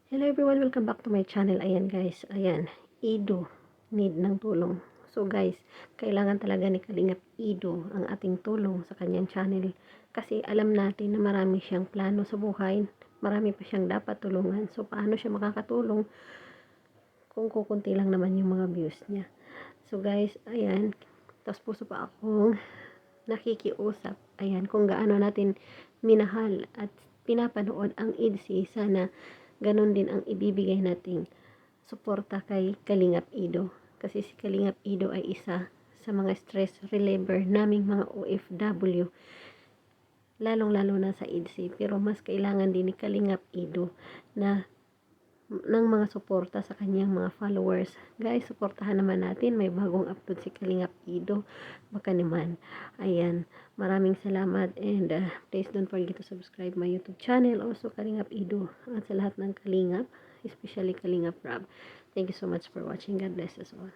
Hello everyone, welcome back to my channel. Ayan guys, ayan, Ido, need ng tulong. So guys, kailangan talaga ni Kalingap Ido ang ating tulong sa kanyang channel. Kasi alam natin na marami siyang plano sa buhay, marami pa siyang dapat tulungan. So paano siya makakatulong kung kukunti lang naman yung mga views niya. So guys, ayan, tapos puso pa akong nakikiusap. Ayan, kung gaano natin minahal at pinapanood ang IDC, sana ganun din ang ibibigay nating suporta kay Kalingap Ido. Kasi si Kalingap Ido ay isa sa mga stress reliever naming mga OFW, lalong-lalo na sa IDC. Pero mas kailangan din ni Kalingap Ido na ng mga suporta sa kanyang mga followers. Guys, suportahan naman natin. May bagong upload si Kalingap Ido. Baka naman. Ayan. Maraming salamat and please don't forget to subscribe my YouTube channel. Also, Kalingap Ido. At sa lahat ng Kalingap, especially Kalingap Rob. Thank you so much for watching. God bless us all.